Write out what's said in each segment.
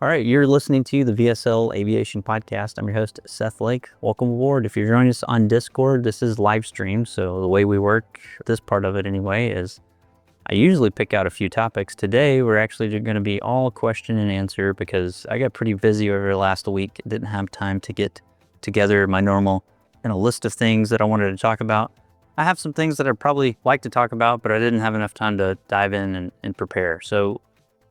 All right, you're listening to the VSL Aviation Podcast. I'm your host, Seth Lake. Welcome aboard. If you're joining us on Discord, this is live stream. So the way we work, this part of it anyway, is I usually pick out a few topics. Today, we're actually going to be all question and answer because I got pretty busy over the last week. Didn't have time to get together my normal list of things that I wanted to talk about. I have some things that I'd probably like to talk about, but I didn't have enough time to dive in and prepare. So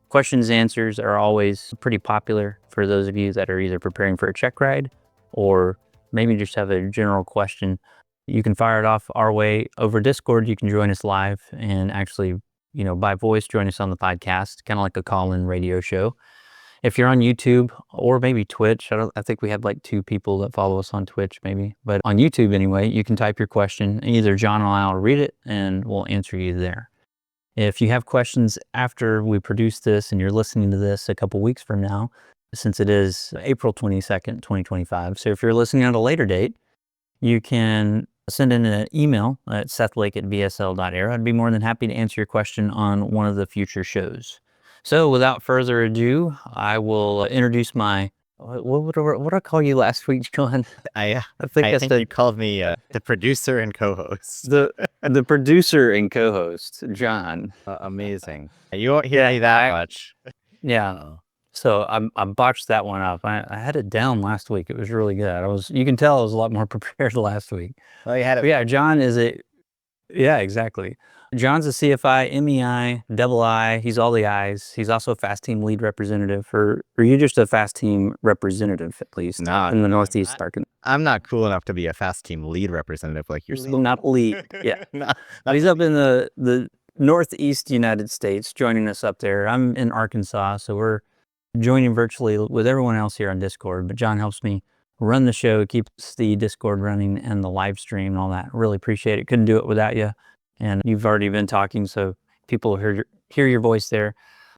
questions and answers are always pretty popular for those of you that are either preparing for a check ride or maybe just have a general question. You can fire it off our way over Discord. You can join us live and actually, by voice, join us on the podcast, kind of like a call-in radio show. If you're on YouTube or maybe Twitch, I think we have like 2 people that follow us on Twitch maybe, but on YouTube anyway, you can type your question. Either John or I will read it and we'll answer you there. If you have questions after we produce this and you're listening to this a couple weeks from now, since it is April 22nd, 2025. So if you're listening at a later date, you can send in an email at sethlake@vsl.air. I'd be more than happy to answer your question on one of the future shows. So without further ado, I will introduce my, what did I call you last week, John? I think you called me the producer and co-host. The producer and co-host, John. Amazing. You won't hear me that much. Yeah. So I botched that one up. I had it down last week. It was really good. You can tell I was a lot more prepared last week. Well, you had it. But yeah, John is yeah, exactly. John's a CFI, MEI, double I. He's all the I's. He's also a fast team lead representative. Or are you just a fast team representative at least? No, in the Northeast market. I'm not cool enough to be a fast team lead representative like yourself. Not lead. Yeah. He's up in the Northeast United States, joining us up there. I'm in Arkansas, so we're joining virtually with everyone else here on Discord. But John helps me run the show, keeps the Discord running and the live stream and all that. Really appreciate it. Couldn't do it without you. And you've already been talking, so people hear your voice there.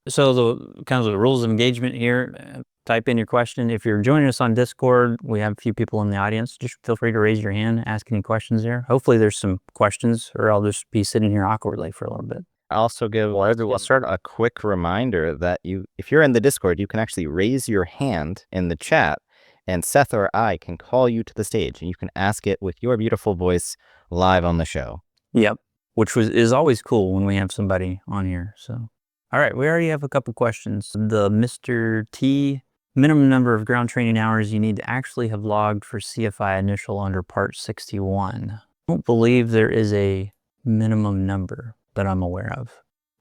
So the rules of engagement here, type in your question. If you're joining us on Discord, we have a few people in the audience. Just feel free to raise your hand, ask any questions there. Hopefully there's some questions, or I'll just be sitting here awkwardly for a little bit. I also give everyone a quick reminder that if you're in the Discord, you can actually raise your hand in the chat, and Seth or I can call you to the stage, and you can ask it with your beautiful voice live on the show. Yep. Which is always cool when we have somebody on here. So, all right, we already have a couple questions. The Mr. T, minimum number of ground training hours you need to actually have logged for CFI initial under Part 61. I don't believe there is a minimum number that I'm aware of.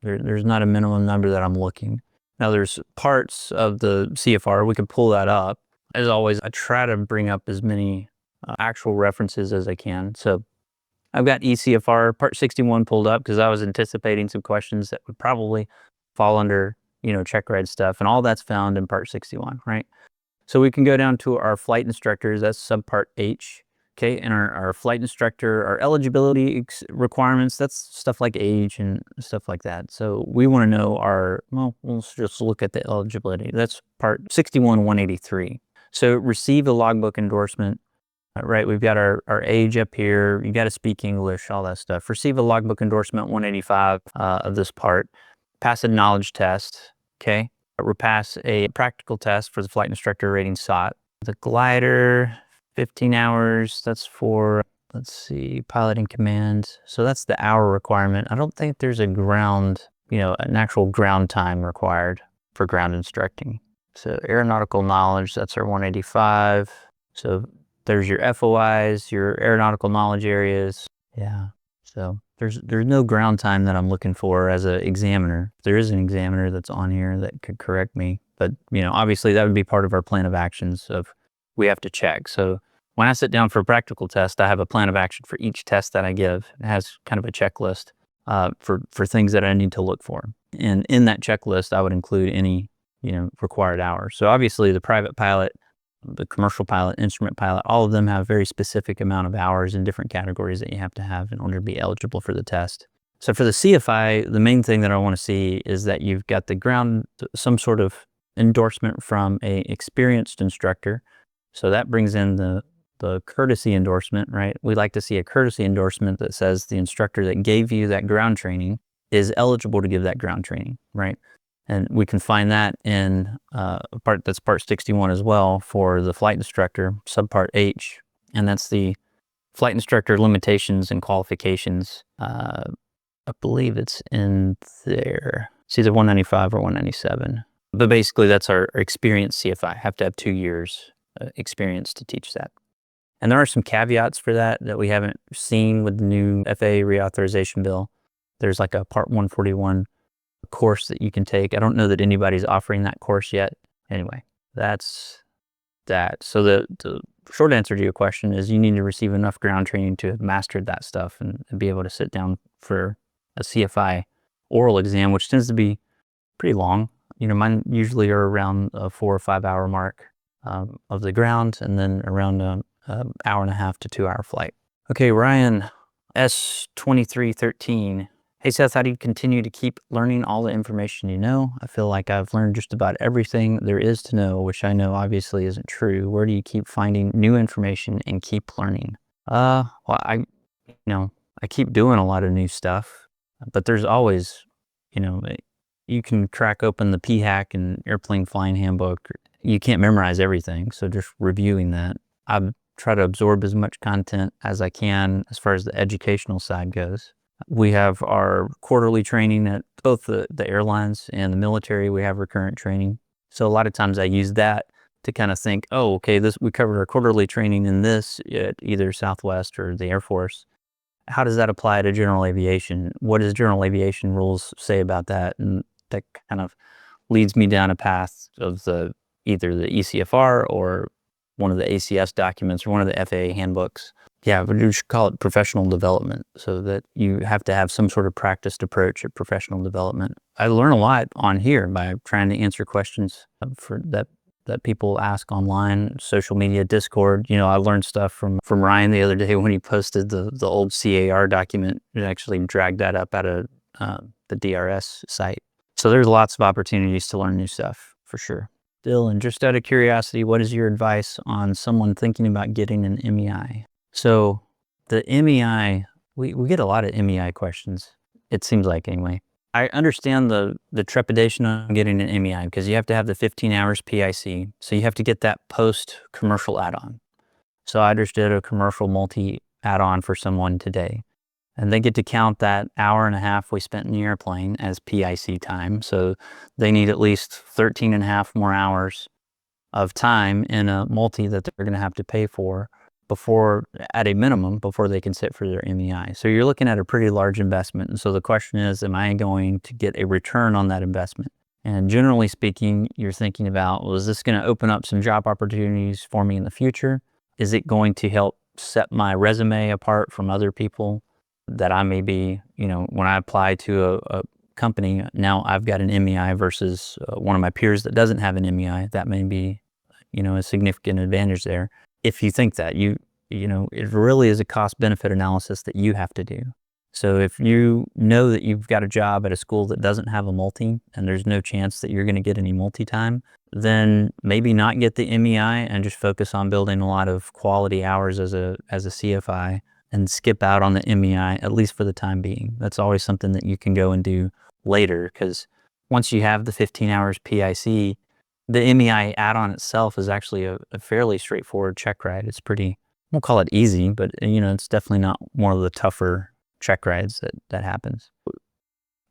There's not a minimum number that I'm looking. Now, there's parts of the CFR. We can pull that up. As always, I try to bring up as many actual references as I can. So I've got ECFR Part 61 pulled up because I was anticipating some questions that would probably fall under, check ride stuff. And all that's found in Part 61, right? So we can go down to our flight instructors. That's subpart H. Okay. And our flight instructor, our eligibility requirements, that's stuff like age and stuff like that. So we want to know let's just look at the eligibility. That's Part 61-183. So receive a logbook endorsement. Right, we've got our age up here. You got to speak English, all that stuff. Receive a logbook endorsement 185 of this part. Pass a knowledge test, okay? Pass a practical test for the flight instructor rating SOT. The glider, 15 hours. That's for, pilot in command. So that's the hour requirement. I don't think there's an actual ground time required for ground instructing. So aeronautical knowledge, that's our 185. So there's your FOIs, your aeronautical knowledge areas. Yeah. So there's no ground time that I'm looking for as an examiner. There is an examiner that's on here that could correct me. But, obviously that would be part of our plan of actions of we have to check. So when I sit down for a practical test, I have a plan of action for each test that I give. It has kind of a checklist for things that I need to look for. And in that checklist, I would include any, required hours. So obviously the private pilot, the commercial pilot, instrument pilot, all of them have a very specific amount of hours in different categories that you have to have in order to be eligible for the test. So for the CFI, the main thing that I want to see is that you've got some sort of endorsement from a experienced instructor. So that brings in the courtesy endorsement, right? We like to see a courtesy endorsement that says the instructor that gave you that ground training is eligible to give that ground training, right? And we can find that in part 61 as well for the flight instructor, subpart H. And that's the flight instructor limitations and qualifications. I believe it's in there. It's either 195 or 197. But basically, that's our experienced CFI. Have to have 2 years experience to teach that. And there are some caveats for that we haven't seen with the new FAA reauthorization bill. There's like a Part 141 course that you can take. I don't know that anybody's offering that course yet. Anyway, that's that. So the short answer to your question is you need to receive enough ground training to have mastered that stuff and be able to sit down for a CFI oral exam, which tends to be pretty long. Mine usually are around a 4 or 5 hour mark of the ground, and then around an hour and a half to 2 hour flight. Okay, Ryan, S2313. Hey Seth, how do you continue to keep learning all the information you know? I feel like I've learned just about everything there is to know, which I know obviously isn't true. Where do you keep finding new information and keep learning? Well, I keep doing a lot of new stuff, but there's always, you can crack open the PHAC and airplane flying handbook. You can't memorize everything, so just reviewing that. I try to absorb as much content as I can as far as the educational side goes. We have our quarterly training at both the airlines and the military. We have recurrent training. So a lot of times I use that to kind of think, oh, okay, we covered our quarterly training in this at either Southwest or the Air Force. How does that apply to general aviation? What does general aviation rules say about that? And that kind of leads me down a path of either the ECFR or one of the ACS documents or one of the FAA handbooks. Yeah, but you should call it professional development, so that you have to have some sort of practiced approach at professional development. I learn a lot on here by trying to answer questions for that people ask online, social media, Discord. I learned stuff from Ryan the other day when he posted the old CAR document. It actually dragged that up out of the DRS site. So there's lots of opportunities to learn new stuff for sure. Dylan, just out of curiosity, what is your advice on someone thinking about getting an MEI? So the MEI, we get a lot of MEI questions, it seems like anyway. I understand the trepidation on getting an MEI because you have to have the 15 hours PIC. So you have to get that post-commercial add-on. So I just did a commercial multi add-on for someone today. And they get to count that hour and a half we spent in the airplane as PIC time. So they need at least 13 and a half more hours of time in a multi that they're going to have to pay for at a minimum, before they can sit for their MEI. So you're looking at a pretty large investment. And so the question is, am I going to get a return on that investment? And generally speaking, you're thinking about, well, is this going to open up some job opportunities for me in the future? Is it going to help set my resume apart from other people that I may be, when I apply to a company, now I've got an MEI versus one of my peers that doesn't have an MEI. That may be, a significant advantage there. If you think that, it really is a cost-benefit analysis that you have to do. So if you know that you've got a job at a school that doesn't have a multi, and there's no chance that you're going to get any multi-time, then maybe not get the MEI and just focus on building a lot of quality hours as a CFI and skip out on the MEI, at least for the time being. That's always something that you can go and do later, because once you have the 15 hours PIC, the MEI add-on itself is actually a fairly straightforward check ride. It's pretty, I won't call it easy, but it's definitely not one of the tougher check rides that happens.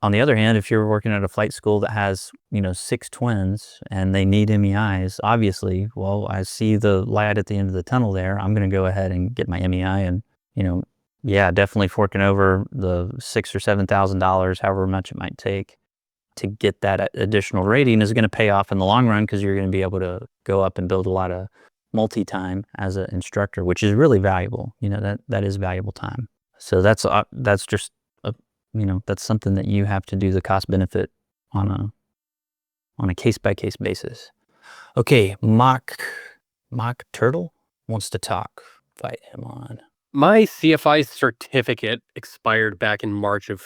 On the other hand, if you're working at a flight school that has, 6 twins and they need MEIs, obviously, well, I see the light at the end of the tunnel there. I'm going to go ahead and get my MEI and, definitely forking over the $6,000 or $7,000, however much it might take to get that additional rating is going to pay off in the long run, because you're going to be able to go up and build a lot of multi-time as an instructor, which is really valuable. That is valuable time. So that's just that's something that you have to do the cost benefit on a case-by-case basis. Okay, Mock Turtle wants to talk. Invite him on. My CFI certificate expired back in March of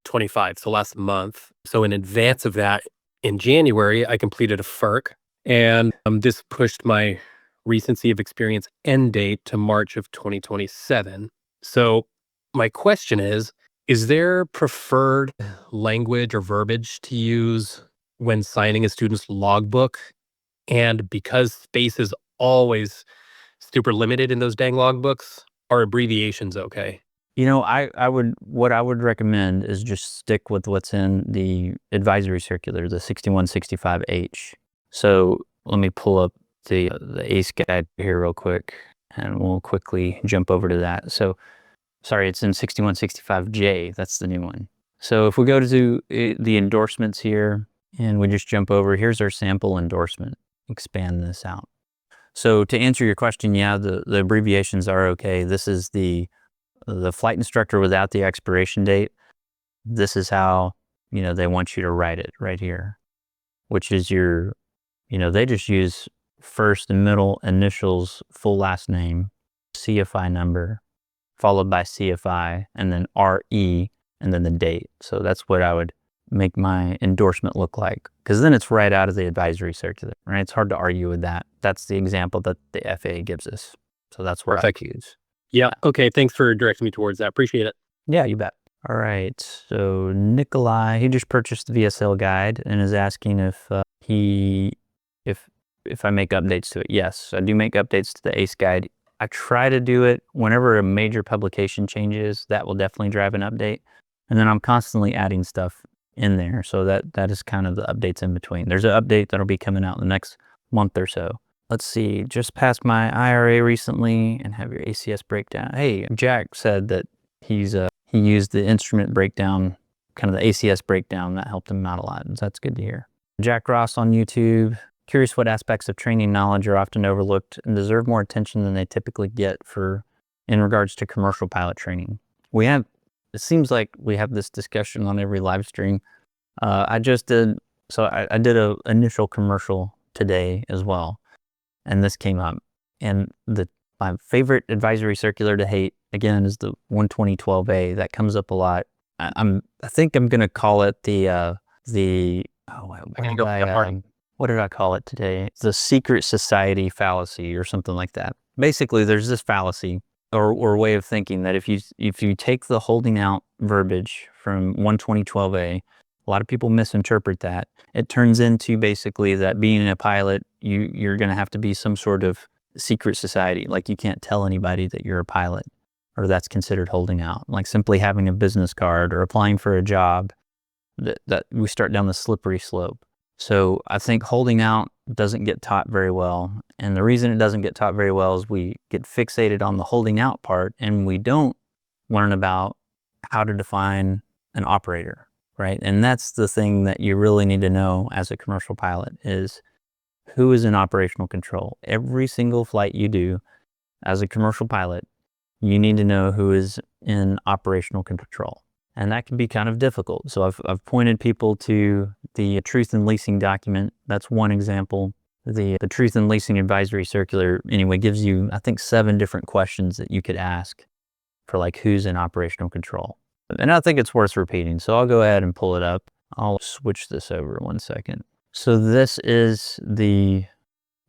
25, so last month. So in advance of that, in January, I completed a FERC, and this pushed my recency of experience end date to March of 2027. So my question is there preferred language or verbiage to use when signing a student's logbook. And because space is always super limited in those dang logbooks, are abbreviations okay? What I would recommend is just stick with what's in the advisory circular, the 6165H. So let me pull up the ACE guide here real quick, and we'll quickly jump over to that. So, sorry, it's in 6165J. That's the new one. So if we go to the endorsements here, and we just jump over, here's our sample endorsement. Expand this out. So to answer your question, yeah, the abbreviations are okay. This is the flight instructor without the expiration date. This is how, they want you to write it right here, which is they just use first and middle initials, full last name, CFI number, followed by CFI, and then RE, and then the date. So that's what I would make my endorsement look like, because then it's right out of the advisory circular, right? It's hard to argue with that. That's the example that the FAA gives us. So that's what I use. Yeah. Okay. Thanks for directing me towards that. Appreciate it. Yeah, you bet. All right. So Nikolai, he just purchased the VSL guide and is asking if I make updates to it. Yes, I do make updates to the ACE guide. I try to do it whenever a major publication changes. That will definitely drive an update. And then I'm constantly adding stuff in there. So that is kind of the updates in between. There's an update that'll be coming out in the next month or so. Let's see, just passed my IRA recently and have your ACS breakdown. Hey, Jack said that he used the instrument breakdown, kind of the ACS breakdown. That helped him out a lot. So that's good to hear. Jack Ross on YouTube, curious what aspects of training knowledge are often overlooked and deserve more attention than they typically get in regards to commercial pilot training. It seems like we have this discussion on every live stream. I did an initial commercial today as well, and this came up. And my favorite advisory circular to hate, again, is the 12012A. That comes up a lot. I think I'm going to call it what did I call it today? The secret society fallacy or something like that. Basically, there's this fallacy or way of thinking that if you take the holding out verbiage from 12012A, a lot of people misinterpret that. It turns into basically that being a pilot, you're going to have to be some sort of secret society. Like you can't tell anybody that you're a pilot, or that's considered holding out. Like simply having a business card or applying for a job, that we start down the slippery slope. So I think holding out doesn't get taught very well. And the reason it doesn't get taught very well is we get fixated on the holding out part and we don't learn about how to define an operator, right? And that's the thing that you really need to know as a commercial pilot is who is in operational control. Every single flight you do as a commercial pilot, you need to know who is in operational control. And that can be kind of difficult. So I've pointed people to the Truth in Leasing document. That's one example. The Truth in Leasing advisory circular, anyway, gives you, I think, 7 different questions that you could ask for like who's in operational control. And I think it's worth repeating. So I'll go ahead and pull it up. I'll switch this over 1 second. So this is the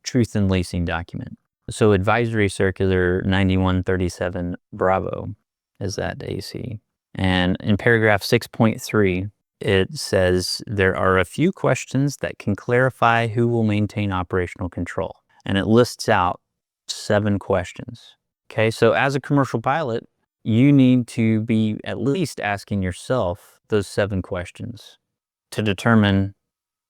Truth in Leasing document. So advisory circular 9137 Bravo is that AC. And in paragraph 6.3, it says there are a few questions that can clarify who will maintain operational control. And it lists out 7 questions. Okay, so as a commercial pilot, you need to be at least asking yourself those 7 questions to determine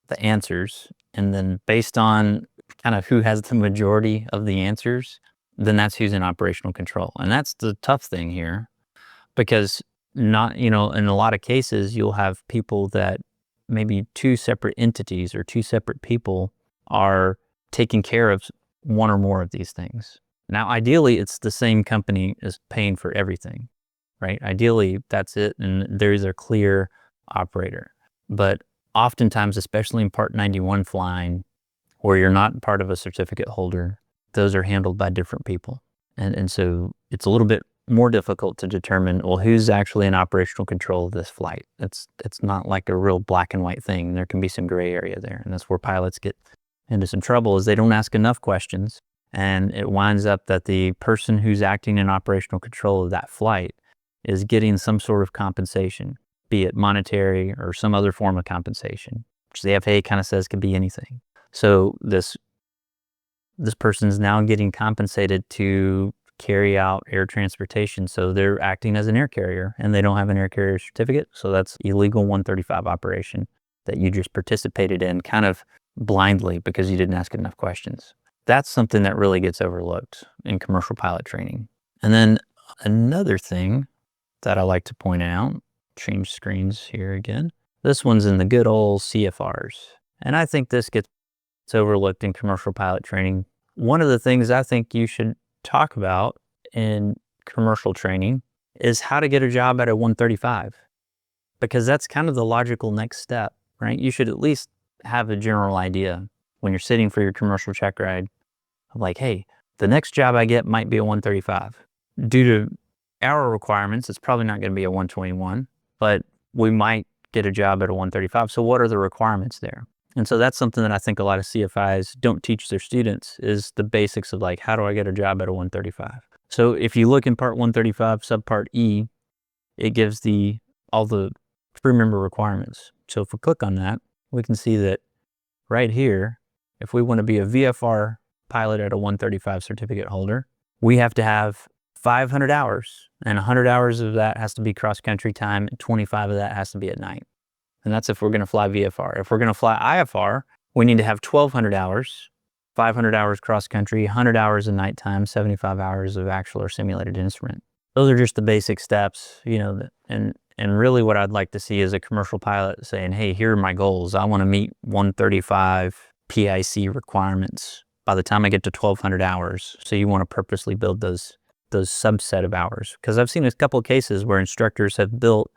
the answers. And then based on kind of who has the majority of the answers, then that's who's in operational control. And that's the tough thing here, because in a lot of cases, you'll have people that maybe 2 separate entities or 2 separate people are taking care of one or more of these things. Now, ideally, it's the same company is paying for everything, right? Ideally, that's it, and there's a clear operator. But oftentimes, especially in Part 91 flying, where you're not part of a certificate holder, those are handled by different people. And so it's a little bit more difficult to determine, well, who's actually in operational control of this flight. It's not like a real black and white thing. There can be some gray area there. And that's where pilots get into some trouble, is they don't ask enough questions. And it winds up that the person who's acting in operational control of that flight is getting some sort of compensation, be it monetary or some other form of compensation. which the FAA kind of says could be anything. So this person is now getting compensated to carry out air transportation. So they're acting as an air carrier and they don't have an air carrier certificate. So that's illegal 135 operation that you just participated in kind of blindly because you didn't ask enough questions. That's something that really gets overlooked in commercial pilot training. And then another thing that I like to point out, change screens here again. This one's in the good old CFRs. And I think this gets overlooked in commercial pilot training. One of the things I think you should talk about in commercial training is how to get a job at a 135, because that's kind of the logical next step, right? You should at least have a general idea when you're sitting for your commercial check ride of like, hey, the next job I get might be a 135. Due to hour requirements, it's probably not going to be a 121, but we might get a job at a 135. So what are the requirements there? And so that's something that I think a lot of CFIs don't teach their students is the basics of like, how do I get a job at a 135? So if you look in part 135, subpart E, it gives all the crew member requirements. So if we click on that, we can see that right here, if we want to be a VFR pilot at a 135 certificate holder, we have to have 500 hours, and 100 hours of that has to be cross-country time, and 25 of that has to be at night. And that's if we're going to fly VFR. If we're going to fly IFR, we need to have 1,200 hours, 500 hours cross-country, 100 hours of nighttime, 75 hours of actual or simulated instrument. Those are just the basic steps, and really what I'd like to see is a commercial pilot saying, hey, here are my goals. I want to meet 135 PIC requirements by the time I get to 1,200 hours. So you want to purposely build those subset of hours. Because I've seen a couple of cases where instructors have built,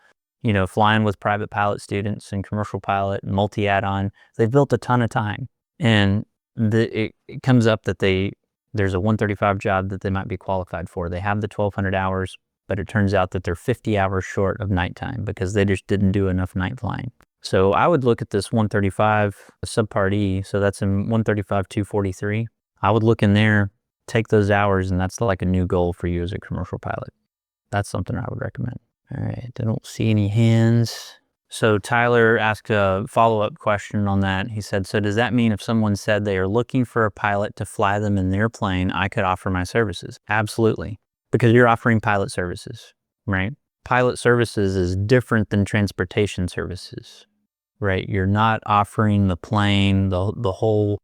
flying with private pilot students and commercial pilot and multi-add-on, they've built a ton of time. And it comes up that there's a 135 job that they might be qualified for. They have the 1,200 hours, but it turns out that they're 50 hours short of nighttime because they just didn't do enough night flying. So I would look at this 135 subpart E. So that's in 135-243. I would look in there, take those hours, and that's like a new goal for you as a commercial pilot. That's something I would recommend. All right, I don't see any hands. So Tyler asked a follow-up question on that. He said, so does that mean if someone said they are looking for a pilot to fly them in their plane, I could offer my services? Absolutely, because you're offering pilot services, right? Pilot services is different than transportation services, right? You're not offering the plane, the whole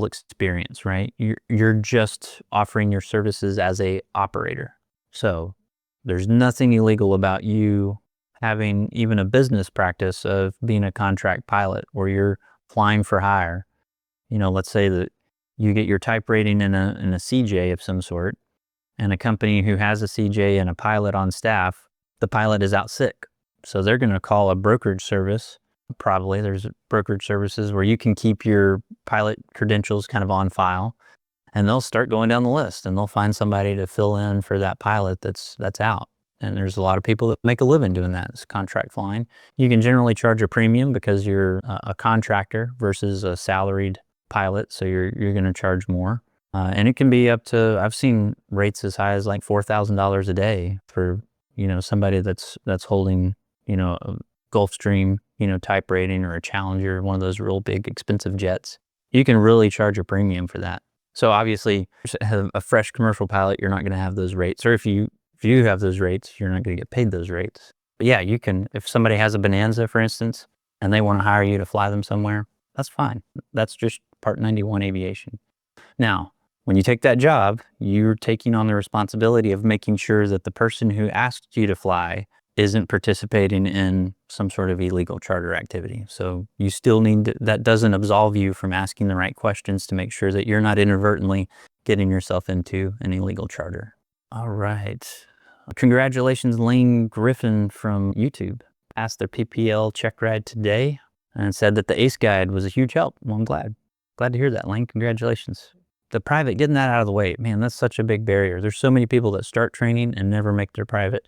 experience, right? You're just offering your services as a operator. So there's nothing illegal about you having even a business practice of being a contract pilot where you're flying for hire. Let's say that you get your type rating in a CJ of some sort, and a company who has a CJ and a pilot on staff, the pilot is out sick. So they're going to call a brokerage service. Probably there's brokerage services where you can keep your pilot credentials kind of on file, and they'll start going down the list and they'll find somebody to fill in for that pilot that's out. And there's a lot of people that make a living doing that. It's contract flying. You can generally charge a premium because you're a contractor versus a salaried pilot. So you're going to charge more. And it can be up to, I've seen rates as high as like $4,000 a day for, somebody that's holding, a Gulfstream, type rating or a Challenger, one of those real big expensive jets. You can really charge a premium for that. So obviously a fresh commercial pilot, you're not going to have those rates. Or if you have those rates, you're not going to get paid those rates. But yeah, you can, if somebody has a Bonanza, for instance, and they want to hire you to fly them somewhere, that's fine. That's just Part 91 aviation. Now, when you take that job, you're taking on the responsibility of making sure that the person who asked you to fly isn't participating in some sort of illegal charter activity. So you still that doesn't absolve you from asking the right questions to make sure that you're not inadvertently getting yourself into an illegal charter. All right. Congratulations, Lane Griffin from YouTube. Asked their PPL check ride today and said that the ACE guide was a huge help. Well, I'm glad to hear that, Lane. Congratulations. The private, getting that out of the way, man, that's such a big barrier. There's so many people that start training and never make their private.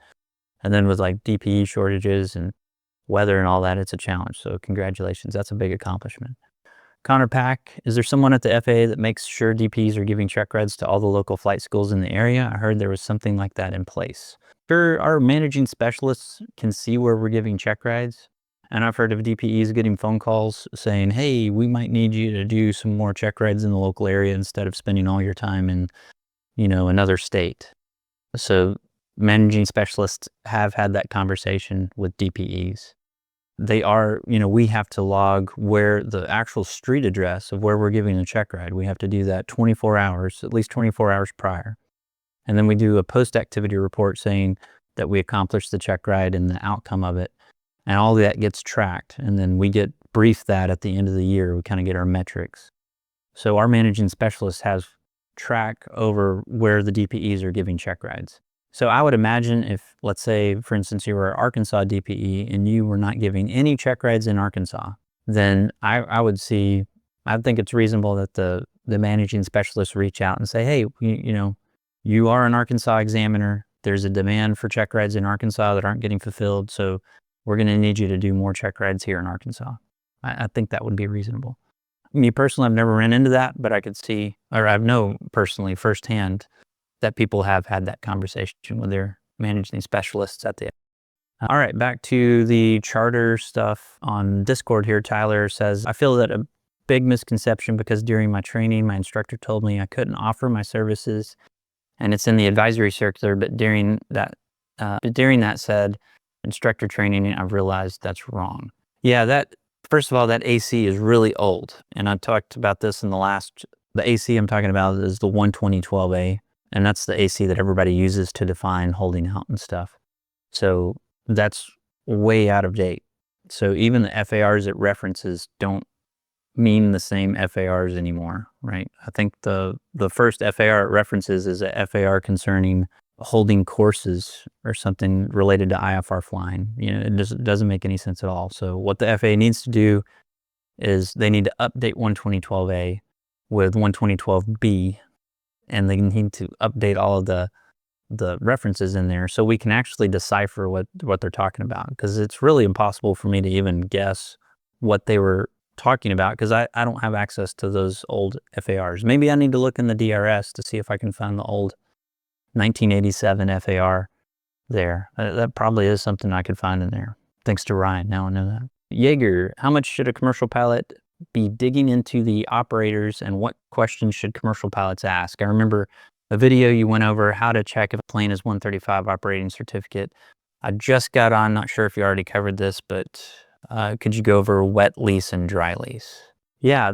And then with like DPE shortages and weather and all that, it's a challenge. So congratulations. That's a big accomplishment. Connor Pack, is there someone at the FAA that makes sure DPs are giving check rides to all the local flight schools in the area? I heard there was something like that in place. Sure, our managing specialists can see where we're giving check rides. And I've heard of DPEs getting phone calls saying, hey, we might need you to do some more check rides in the local area instead of spending all your time in, another state. So managing specialists have had that conversation with DPEs. They are, we have to log where the actual street address of where we're giving a check ride. We have to do that 24 hours, at least 24 hours prior. And then we do a post-activity report saying that we accomplished the check ride and the outcome of it. And all that gets tracked. And then we get briefed that at the end of the year. We kind of get our metrics. So our managing specialist has track over where the DPEs are giving check rides. So I would imagine if, let's say, for instance, you were an Arkansas DPE and you were not giving any check rides in Arkansas, then I would think it's reasonable that the managing specialist reach out and say, hey, you are an Arkansas examiner. There's a demand for check rides in Arkansas that aren't getting fulfilled. So we're going to need you to do more check rides here in Arkansas. I think that would be reasonable. Me personally, I've never ran into that, but I could see, or I know personally firsthand that people have had that conversation with their managing specialists at the. All right, back to the charter stuff on Discord here. Tyler says, I feel that a big misconception because during my training, my instructor told me I couldn't offer my services, and it's in the advisory circular, but during that said instructor training, I've realized that's wrong. Yeah, first of all, that AC is really old. And I talked about this in the AC I'm talking about is the 12012A. And that's the AC that everybody uses to define holding out and stuff. So that's way out of date. So even the FARs it references don't mean the same FARs anymore, right? I think the first FAR it references is a FAR concerning holding courses or something related to IFR flying. It doesn't make any sense at all. So what the FAA needs to do is they need to update 12012A with 12012B, and they need to update all of the references in there so we can actually decipher what they're talking about, because it's really impossible for me to even guess what they were talking about because I don't have access to those old FARs. Maybe I need to look in the DRS to see if I can find the old 1987 FAR there. That probably is something I could find in there. Thanks to Ryan, now I know that. Jaeger, how much should a commercial pilot be digging into the operators and what questions should commercial pilots ask? I remember a video you went over how to check if a plane is 135 operating certificate. I just got on, not sure if you already covered this, but could you go over wet lease and dry lease? Yeah,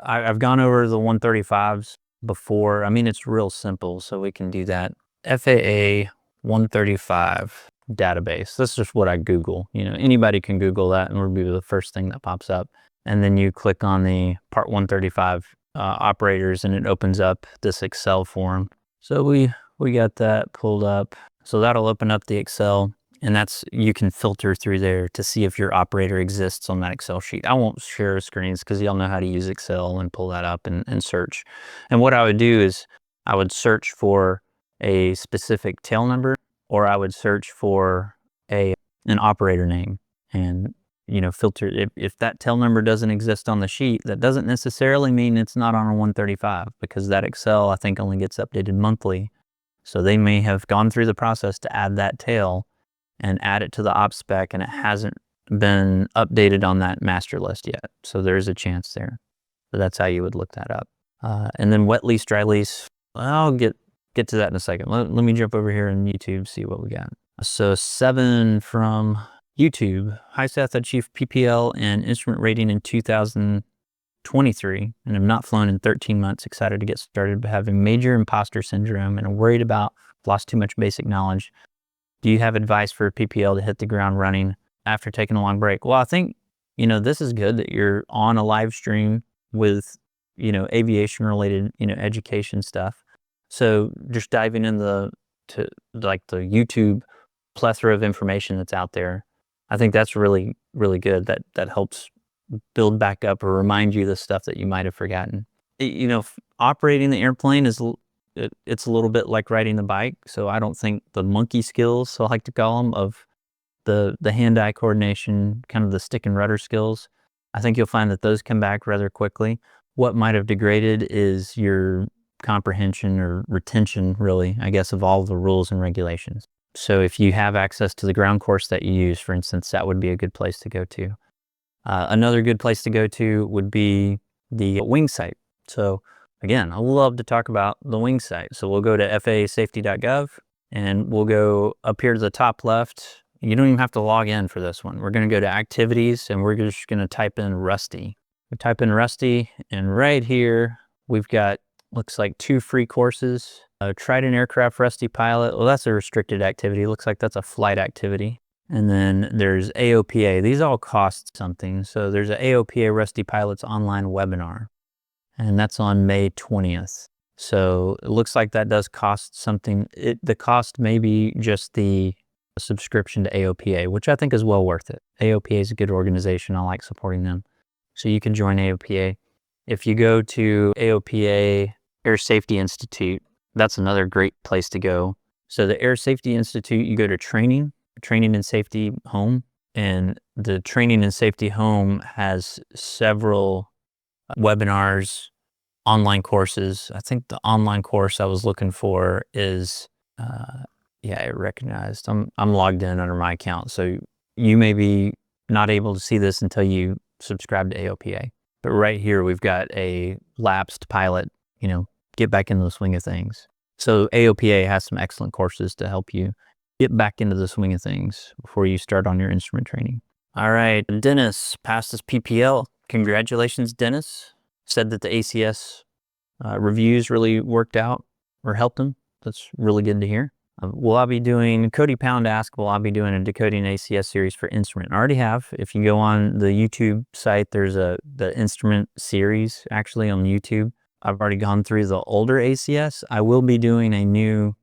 I've gone over the 135s before. I mean, it's real simple, so we can do that. FAA 135 database. That's just what I Google. Anybody can Google that and it'll be the first thing that pops up. And then you click on the Part 135 operators and it opens up this Excel form. So we got that pulled up. So that'll open up the Excel, and you can filter through there to see if your operator exists on that Excel sheet. I won't share screens because y'all know how to use Excel and pull that up and search. And what I would do is I would search for a specific tail number, or I would search for an operator name and filter. If that tail number doesn't exist on the sheet, that doesn't necessarily mean it's not on a 135, because that Excel I think only gets updated monthly. So they may have gone through the process to add that tail and add it to the op spec, and it hasn't been updated on that master list yet. So there's a chance there. So that's how you would look that up. And then wet lease, dry lease, I'll get to that in a second. Let me jump over here on YouTube, see what we got. So 7 from YouTube. Hi Seth, I achieved PPL and instrument rating in 2023 and have not flown in 13 months. Excited to get started, but having major imposter syndrome and I'm worried about lost too much basic knowledge. Do you have advice for PPL to hit the ground running after taking a long break? Well, I think, this is good that you're on a live stream with, aviation related, education stuff. So just diving in the YouTube plethora of information that's out there, I think that's really, really good. That helps build back up or remind you the stuff that you might have forgotten. Operating the airplane it's a little bit like riding the bike. So I don't think the monkey skills, so I like to call them, of the hand-eye coordination, kind of the stick and rudder skills, I think you'll find that those come back rather quickly. What might have degraded is your comprehension or retention, really, I guess, of all the rules and regulations. So if you have access to the ground course that you use, for instance, that would be a good place to go to. Another good place to go to would be the wing site. So again, I love to talk about the wing site. So we'll go to FAAsafety.gov and we'll go up here to the top left. You don't even have to log in for this one. We're going to go to activities and we're just going to type in Rusty. We type in Rusty and right here, we've got, looks like 2 free courses. Trident Aircraft Rusty Pilot. Well, that's a restricted activity. Looks like that's a flight activity. And then there's AOPA. These all cost something. So there's an AOPA Rusty Pilots online webinar, and that's on May 20th. So it looks like that does cost something. The cost may be just the subscription to AOPA, which I think is well worth it. AOPA is a good organization. I like supporting them. So you can join AOPA. If you go to AOPA Air Safety Institute, that's another great place to go. So the Air Safety Institute, you go to training and safety home, and the training and safety home has several webinars, online courses. I think the online course I was looking for is, I recognized. I'm logged in under my account. So you may be not able to see this until you subscribe to AOPA. But right here, we've got a lapsed pilot, get back into the swing of things. So AOPA has some excellent courses to help you get back into the swing of things before you start on your instrument training. All right, Dennis passed his PPL. Congratulations, Dennis. Said that the ACS reviews really worked out or helped him. That's really good to hear. Will I be doing, Cody Pound asked, will I be doing a Decoding ACS series for instrument? I already have. If you go on the YouTube site, there's the instrument series actually on YouTube. I've already gone through the older ACS. I will be doing a new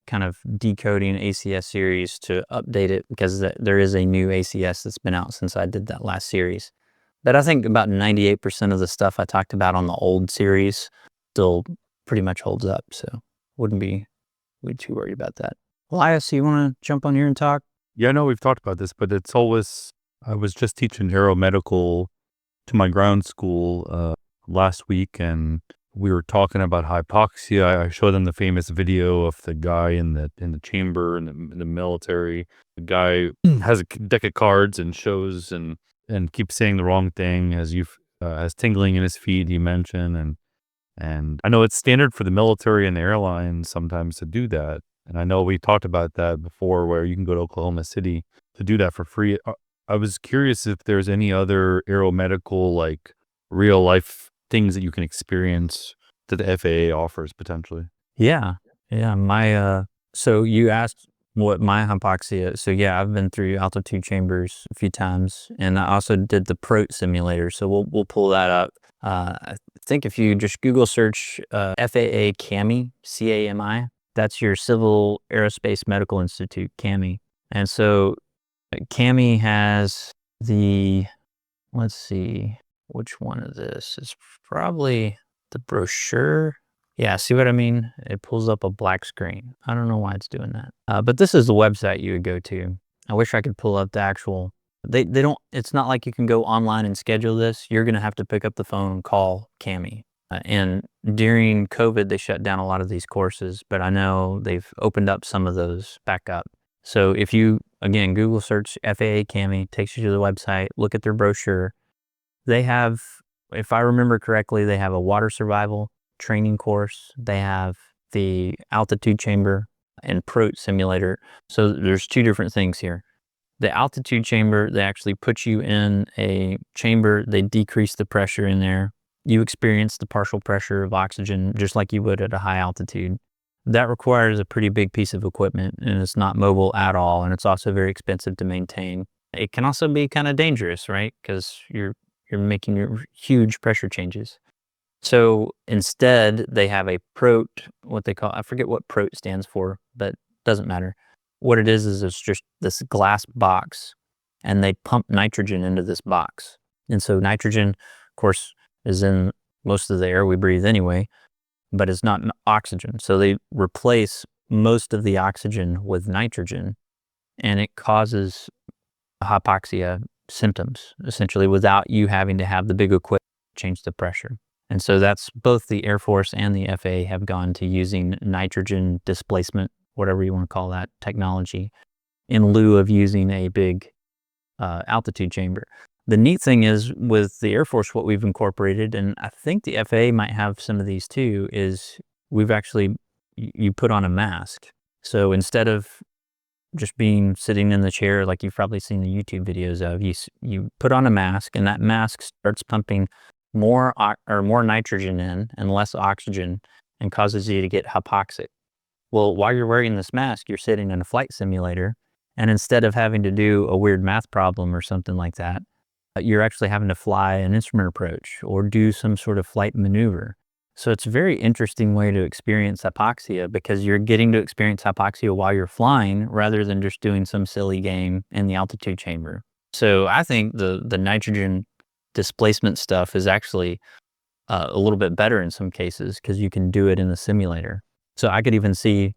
kind of decoding ACS series to update it because there is a new ACS that's been out since I did that last series. But I think about 98% of the stuff I talked about on the old series still pretty much holds up. So wouldn't be too worried about that. Elias, you want to jump on here and talk? Yeah, I know we've talked about this, but it's always, I was just teaching aeromedical to my ground school last week, and we were talking about hypoxia. I showed them the famous video of the guy in the chamber in the military. The guy has a deck of cards and shows and keeps saying the wrong thing, has tingling in his feet, he mentioned, and I know it's standard for the military and the airlines sometimes to do that. And I know we talked about that before, where you can go to Oklahoma City to do that for free. I was curious if there's any other aeromedical, like real life things that you can experience that the FAA offers potentially. Yeah. So you asked what my hypoxia. So yeah, I've been through altitude chambers a few times, and I also did the PROT simulator. So we'll pull that up. I think if you just Google search FAA CAMI, CAMI, that's your Civil Aerospace Medical Institute, CAMI. And so CAMI has let's see, which one of this is probably the brochure. Yeah, see what I mean? It pulls up a black screen. I don't know why it's doing that. But this is the website you would go to. I wish I could pull up the actual, they don't, it's not like you can go online and schedule this. You're going to have to pick up the phone and call CAMI. And during COVID, they shut down a lot of these courses, but I know they've opened up some of those back up. So if you, again, Google search FAA CAMI, takes you to the website, look at their brochure. They have, if I remember correctly, they have a water survival training course. They have the altitude chamber and PROT simulator. So there's 2 different things here. The altitude chamber, they actually put you in a chamber. They decrease the pressure in there. You experience the partial pressure of oxygen just like you would at a high altitude. That requires a pretty big piece of equipment, and it's not mobile at all, and it's also very expensive to maintain. It can also be kind of dangerous, right? Because you're making your huge pressure changes. So instead, they have a PROT, what they call, I forget what PROT stands for, but doesn't matter. What it is it's just this glass box, and they pump nitrogen into this box. And so nitrogen, of course, is in most of the air we breathe anyway, but it's not oxygen. So they replace most of the oxygen with nitrogen, and it causes hypoxia symptoms, essentially, without you having to have the big equipment change the pressure. And so that's both the Air Force and the FAA have gone to using nitrogen displacement whatever you want to call that technology, in lieu of using a big altitude chamber. The neat thing is with the Air Force, what we've incorporated, and I think the FAA might have some of these too, is we've actually, you put on a mask. So instead of just being sitting in the chair like you've probably seen the YouTube videos of, you put on a mask, and that mask starts pumping more nitrogen in and less oxygen, and causes you to get hypoxic. Well, while you're wearing this mask, you're sitting in a flight simulator, and instead of having to do a weird math problem or something like that, you're actually having to fly an instrument approach or do some sort of flight maneuver. So it's a very interesting way to experience hypoxia, because you're getting to experience hypoxia while you're flying rather than just doing some silly game in the altitude chamber. So I think the nitrogen displacement stuff is actually a little bit better in some cases, because you can do it in the simulator. So I could even see,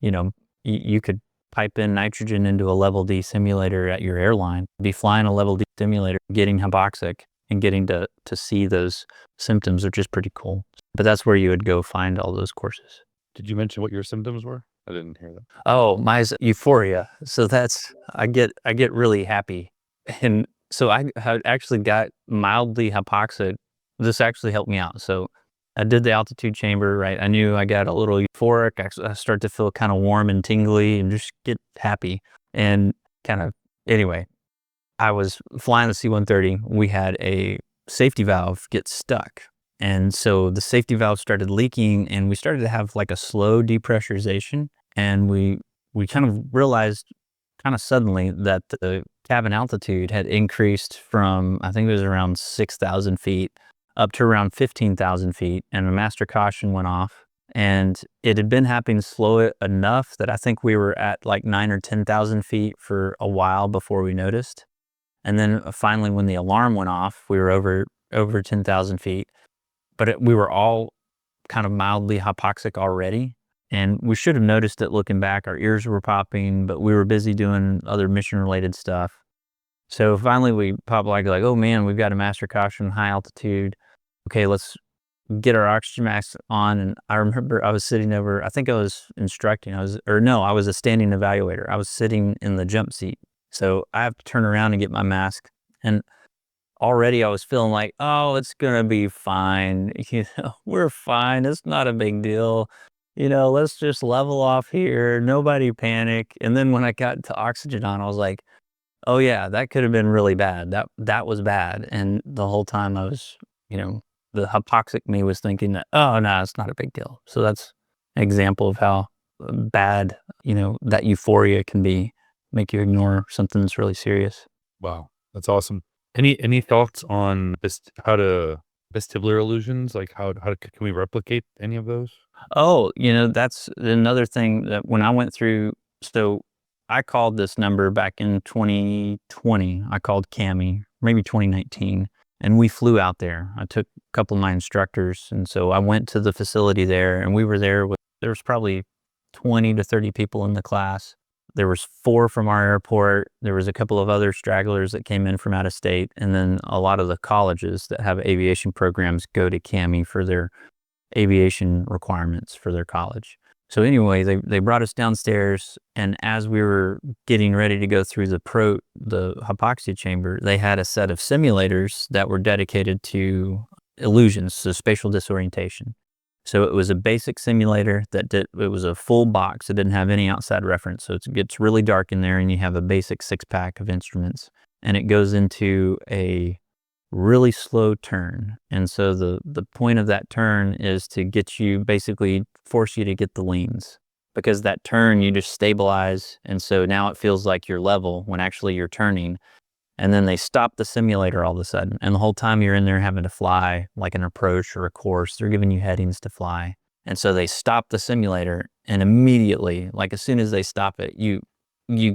you could pipe in nitrogen into a level D simulator at your airline, be flying a level D simulator, getting hypoxic and getting to see those symptoms, which is pretty cool. But that's where you would go find all those courses. Did you mention what your symptoms were? I didn't hear that. Oh, my euphoria. So I get really happy. And so I had actually got mildly hypoxic. This actually helped me out. So I did the altitude chamber, right? I knew I got a little euphoric. I start to feel kind of warm and tingly and just get happy. And anyway, I was flying the C-130. We had a safety valve get stuck. And so the safety valve started leaking, and we started to have like a slow depressurization. And we kind of realized kind of suddenly that the cabin altitude had increased from, I think it was around 6,000 feet up to around 15,000 feet, and a master caution went off. And it had been happening slow enough that I think we were at like 9,000 or 10,000 feet for a while before we noticed. And then finally, when the alarm went off, we were over 10,000 feet, but we were all kind of mildly hypoxic already. And we should have noticed it looking back. Our ears were popping, but we were busy doing other mission-related stuff. So finally, we popped like, oh man, we've got a master caution, high altitude. Okay, let's get our oxygen masks on. And I remember I was sitting over, I think I was instructing, I was a standing evaluator. I was sitting in the jump seat. So I have to turn around and get my mask. And already I was feeling like, oh, it's going to be fine. We're fine. It's not a big deal. Let's just level off here. Nobody panic. And then when I got to oxygen on, I was like, oh yeah, that could have been really bad. That was bad. And the whole time I was, the hypoxic me was thinking that, oh no, it's not a big deal. So that's an example of how bad, that euphoria can be, make you ignore something that's really serious. Wow, that's awesome. Any thoughts on vestibular illusions? Like how can we replicate any of those? Oh, that's another thing that when I went through, so I called this number back in 2020. I called CAMI, maybe 2019, and we flew out there. I took a couple of my instructors, and so I went to the facility there, and we were there there was probably 20 to 30 people in the class. There was 4 from our airport. There was a couple of other stragglers that came in from out of state, and then a lot of the colleges that have aviation programs go to CAMI for their aviation requirements for their college. So anyway, they brought us downstairs, and as we were getting ready to go through the hypoxia chamber, they had a set of simulators that were dedicated to illusions, so spatial disorientation. So it was a basic simulator it was a full box. It didn't have any outside reference. So it gets really dark in there, and you have a basic 6-pack of instruments, and it goes into a really slow turn. And so the point of that turn is to basically force you to get the leans, because that turn you just stabilize. And so now it feels like you're level when actually you're turning. And then they stop the simulator all of a sudden. And the whole time you're in there having to fly like an approach or a course, they're giving you headings to fly. And so they stop the simulator, and immediately, like as soon as they stop it, you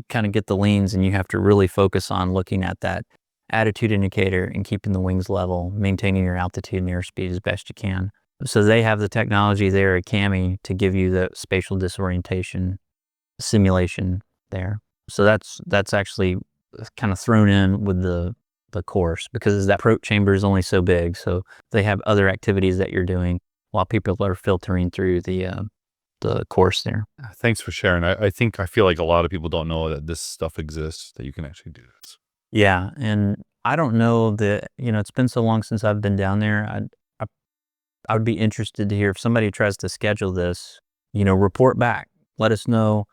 kind of get the leans, and you have to really focus on looking at that attitude indicator and keeping the wings level, maintaining your altitude and airspeed as best you can. So they have the technology there at CAMI to give you the spatial disorientation simulation there. So that's actually kind of thrown in with the course, because that approach chamber is only so big. So they have other activities that you're doing while people are filtering through the the course there. Thanks for sharing. I feel like a lot of people don't know that this stuff exists, that you can actually do this. Yeah, and I don't know that, it's been so long since I've been down there. I would be interested to hear if somebody tries to schedule this, report back. Let us know,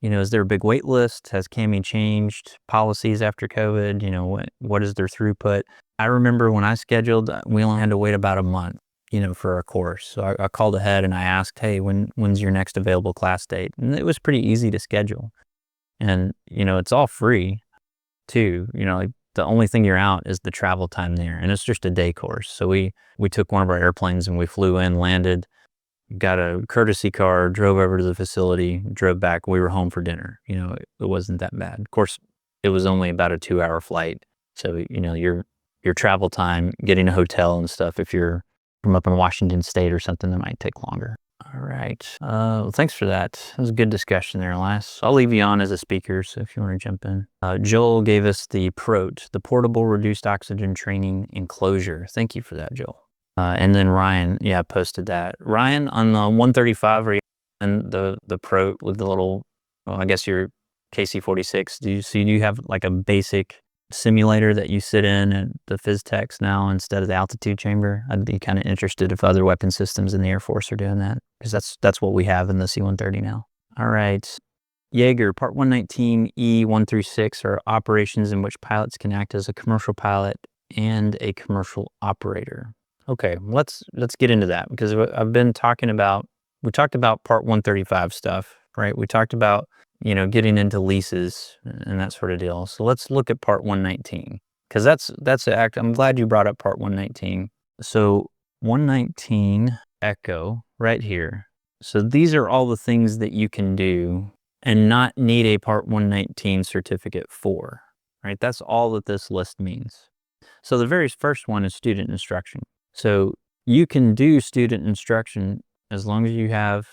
is there a big wait list? Has CAMI changed policies after COVID? What is their throughput? I remember when I scheduled, we only had to wait about a month, for a course. So I called ahead and I asked, hey, when's your next available class date? And it was pretty easy to schedule. And, it's all free too. Like the only thing you're out is the travel time there. And it's just a day course. So we took one of our airplanes and we flew in, landed, got a courtesy car, drove over to the facility, drove back. We were home for dinner. It wasn't that bad. Of course, it was only about a 2-hour flight. So, your travel time, getting a hotel and stuff, if you're from up in Washington State or something, that might take longer. All right. Thanks for that. That was a good discussion there, Elias. I'll leave you on as a speaker, so if you want to jump in. Joel gave us the PROT, the Portable Reduced Oxygen Training Enclosure. Thank you for that, Joel. And then Ryan, posted that. Ryan, on the 135, and the PROT with the little, I guess your KC-46, do you have like a basic simulator that you sit in at the phys techs now instead of the altitude chamber? I'd be kind of interested if other weapon systems in the Air Force are doing that, because that's what we have in the C-130 now. All right. Jaeger, Part 119E 1 through 6 are operations in which pilots can act as a commercial pilot and a commercial operator. Okay, let's get into that, because I've been talking about, we talked about Part 135 stuff, right? We talked about getting into leases and that sort of deal. So let's look at Part 119, because that's the act. I'm glad you brought up Part 119. So 119 Echo right here. So these are all the things that you can do and not need a Part 119 certificate for, right? That's all that this list means. So the very first one is student instruction. So you can do student instruction as long as you have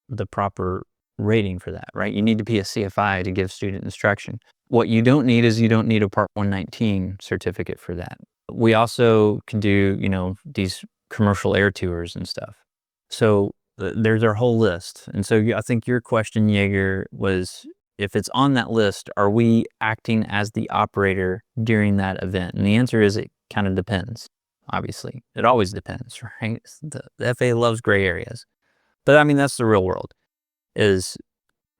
the proper rating for that, right? You need to be a CFI to give student instruction. What you don't need is a Part 119 certificate for that. We also can do, these commercial air tours and stuff. So there's our whole list. And so I think your question, Jaeger, was if it's on that list, are we acting as the operator during that event? And the answer is it kind of depends, obviously. It always depends, right? The FAA loves gray areas. But I mean, that's the real world. Is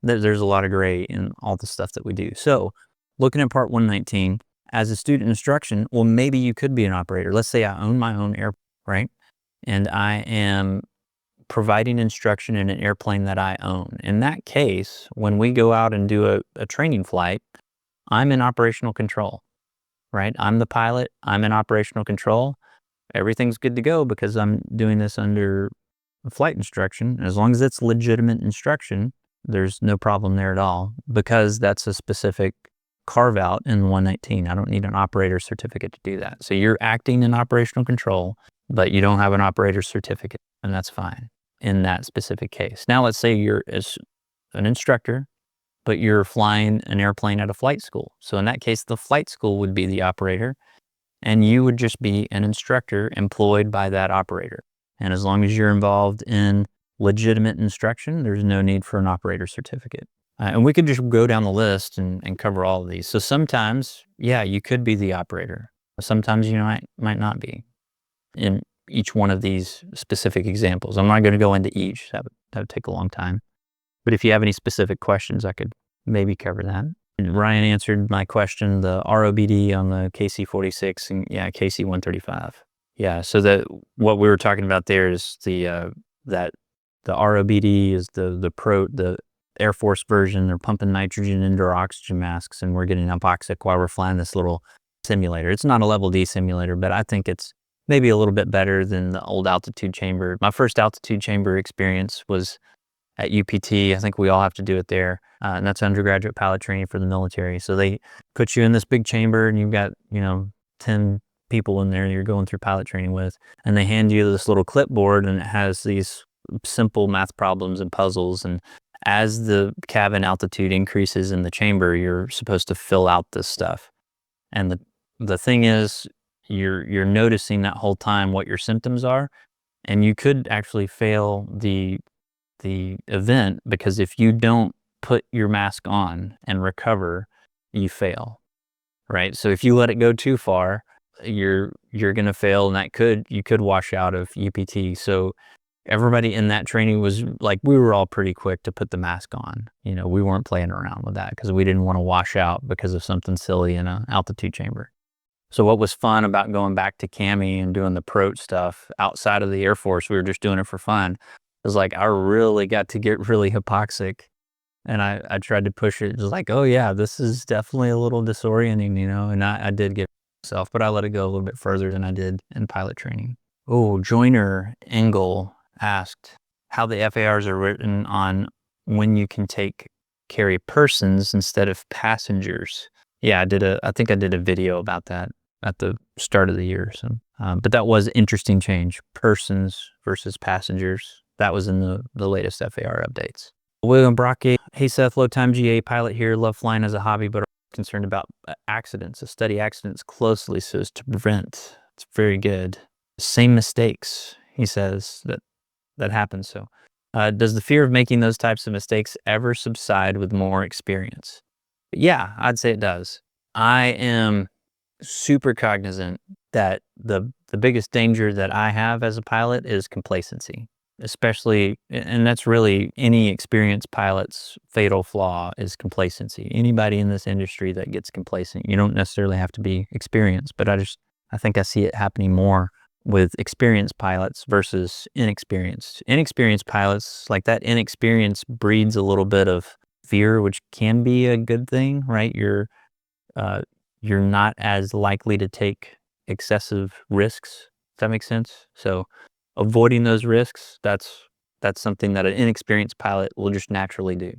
that there's a lot of gray in all the stuff that we do. So looking at Part 119, as a student instruction, well, maybe you could be an operator. Let's say I own my own airplane, right? And I am providing instruction in an airplane that I own. In that case, when we go out and do a training flight, I'm in operational control, right? I'm the pilot. I'm in operational control. Everything's good to go because I'm doing this under flight instruction. As long as it's legitimate instruction, there's no problem there at all, because that's a specific carve out in 119. I don't need an operator certificate to do that. So you're acting in operational control, but you don't have an operator certificate, and that's fine in that specific case. Now let's say you're as an instructor, but you're flying an airplane at a flight school. So in that case, the flight school would be the operator, and you would just be an instructor employed by that operator. And as long as you're involved in legitimate instruction, there's no need for an operator certificate. And we could just go down the list and cover all of these. So sometimes, you could be the operator. Sometimes you might not be in each one of these specific examples. I'm not going to go into each. That would take a long time. But if you have any specific questions, I could maybe cover that. And Ryan answered my question, the ROBD on the KC-46 and KC-135. Yeah, so what we were talking about there is the ROBD is the PROT, the Air Force version. They're pumping nitrogen into our oxygen masks, and we're getting hypoxic while we're flying this little simulator. It's not a level D simulator, but I think it's maybe a little bit better than the old altitude chamber. My first altitude chamber experience was at UPT. I think we all have to do it there, and that's undergraduate pilot training for the military. So they put you in this big chamber, and you've got 10 people in there you're going through pilot training with, and they hand you this little clipboard, and it has these simple math problems and puzzles, and as the cabin altitude increases in the chamber, you're supposed to fill out this stuff. And the thing is, you're noticing that whole time what your symptoms are, and you could actually fail the the event, because if you don't put your mask on and recover, you fail, right? So if you let it go too far, you're going to fail, and you could wash out of UPT. So everybody in that training was like, we were all pretty quick to put the mask on. We weren't playing around with that because we didn't want to wash out because of something silly in an altitude chamber. So what was fun about going back to Cami and doing the approach stuff outside of the Air Force, we were just doing it for fun. It was like, I really got to get really hypoxic, and I tried to push it. It was like, oh yeah, this is definitely a little disorienting, and I did get myself, but I let it go a little bit further than I did in pilot training. Oh, Joiner Engel asked how the FARs are written on when you can carry persons instead of passengers. Yeah, I think I did a video about that at the start of the year. So, but that was an interesting change. Persons versus passengers. That was in the latest FAR updates. William Brockgate. Hey Seth, low time GA pilot here. Love flying as a hobby, but I'm concerned about accidents. I study accidents closely so as to prevent. It's very good. Same mistakes, he says, that happens. So does the fear of making those types of mistakes ever subside with more experience? Yeah, I'd say it does. I am super cognizant that the biggest danger that I have as a pilot is complacency, especially, and that's really any experienced pilot's fatal flaw is complacency. Anybody in this industry that gets complacent, you don't necessarily have to be experienced, but I think I see it happening more with experienced pilots versus inexperienced. Inexperienced pilots, like that inexperience breeds a little bit of fear, which can be a good thing, right? You're not as likely to take excessive risks. Does that make sense? So avoiding those risks, that's something that an inexperienced pilot will just naturally do.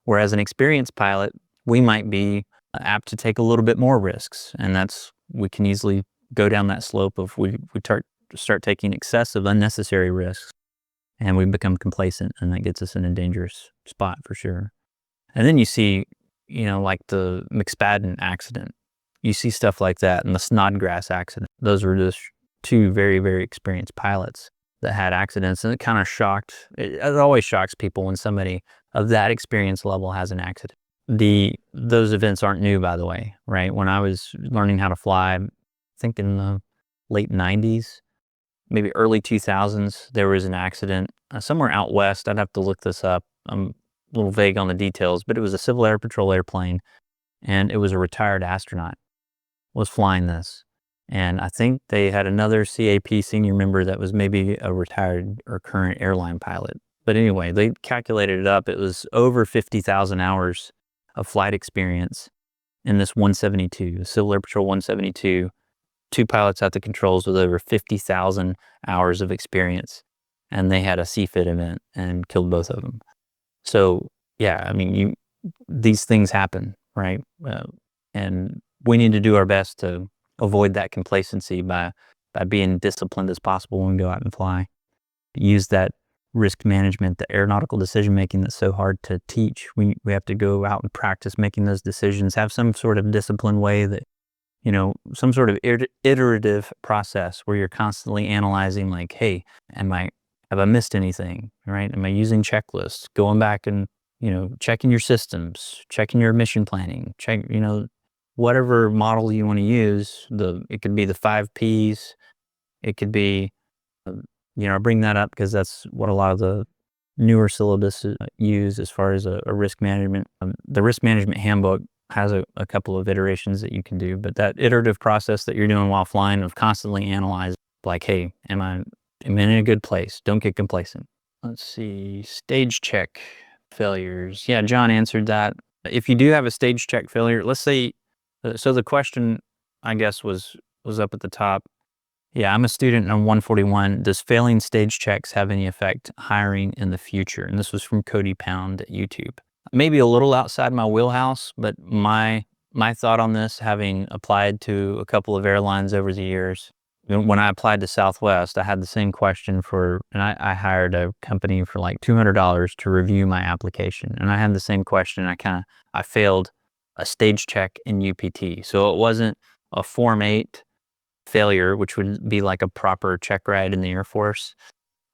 Whereas an experienced pilot, we might be apt to take a little bit more risks, and we can easily go down that slope of we start taking excessive, unnecessary risks, and we become complacent, and that gets us in a dangerous spot for sure. And then you see, like the McSpadden accident. You see stuff like that, and the Snodgrass accident. Those were just two very, very experienced pilots that had accidents, and it kind of shocked. It always shocks people when somebody of that experience level has an accident. Those events aren't new, by the way, right? When I was learning how to fly, I think in the late 90s, maybe early 2000s, there was an accident somewhere out west. I'd have to look this up. I'm a little vague on the details, but it was a Civil Air Patrol airplane, and it was a retired astronaut was flying this. And I think they had another CAP senior member that was maybe a retired or current airline pilot. But anyway, they calculated it up. It was over 50,000 hours of flight experience in this 172, Civil Air Patrol 172, two pilots at the controls with over 50,000 hours of experience. And they had a CFIT event and killed both of them. So yeah, I mean, these things happen, right? And we need to do our best to avoid that complacency by being disciplined as possible when we go out and fly. Use that risk management, the aeronautical decision making that's so hard to teach. We have to go out and practice making those decisions, have some sort of disciplined way that, some sort of iterative process where you're constantly analyzing, like, hey, have I missed anything, right? Am I using checklists? Going back and, checking your systems, checking your mission planning, whatever model you want to use. It could be the 5 Ps. It could be, I bring that up because that's what a lot of the newer syllabus use as far as a risk management. The risk management handbook has a couple of iterations that you can do, but that iterative process that you're doing while flying of constantly analyze, like, hey, am I in a good place? Don't get complacent. Let's see, stage check failures. Yeah, John answered that. If you do have a stage check failure, let's say, so the question, I guess, was up at the top. Yeah, I'm a student on 141. Does failing stage checks have any effect hiring in the future? And this was from Cody Pound at YouTube. Maybe a little outside my wheelhouse, but my thought on this, having applied to a couple of airlines over the years, when I applied to Southwest, I had the same question and I hired a company for like $200 to review my application. And I had the same question. I failed a stage check in UPT. So it wasn't a Form 8 failure, which would be like a proper check ride in the Air Force.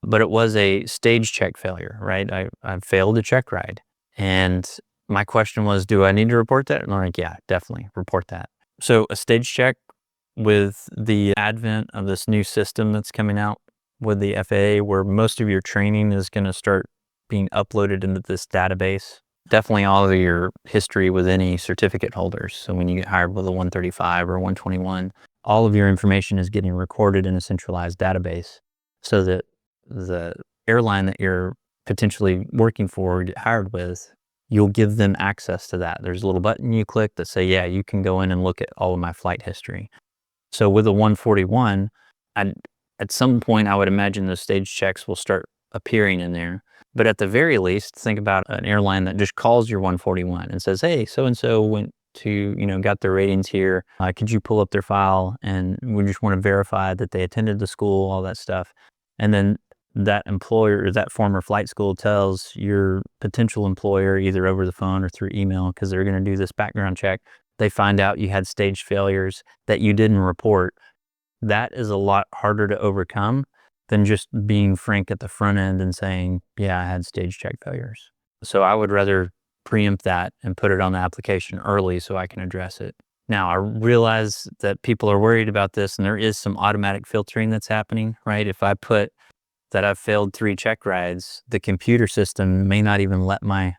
but it was a stage check failure, right? I failed a check ride. And my question was, do I need to report that? And they're like, yeah, definitely report that. So a stage check, with the advent of this new system that's coming out with the FAA, where most of your training is going to start being uploaded into this database, definitely all of your history with any certificate holders. So when you get hired with a 135 or 121, all of your information is getting recorded in a centralized database, so that the airline that you're potentially working for or get hired with, you'll give them access to that. There's a little button you click that say, yeah, you can go in and look at all of my flight history. So with a 141, at some point, I would imagine those stage checks will start appearing in there. But at the very least, think about an airline that just calls your 141 and says, hey, so-and-so went to, got their ratings here. Could you pull up their file? And we just want to verify that they attended the school, all that stuff. And then that employer or that former flight school tells your potential employer, either over the phone or through email, because they're going to do this background check. They find out you had stage failures that you didn't report. That is a lot harder to overcome than just being frank at the front end and saying, yeah, I had stage check failures. So I would rather preempt that and put it on the application early so I can address it. Now, I realize that people are worried about this, and there is some automatic filtering that's happening, right? If I put that I've failed 3 check rides, the computer system may not even let my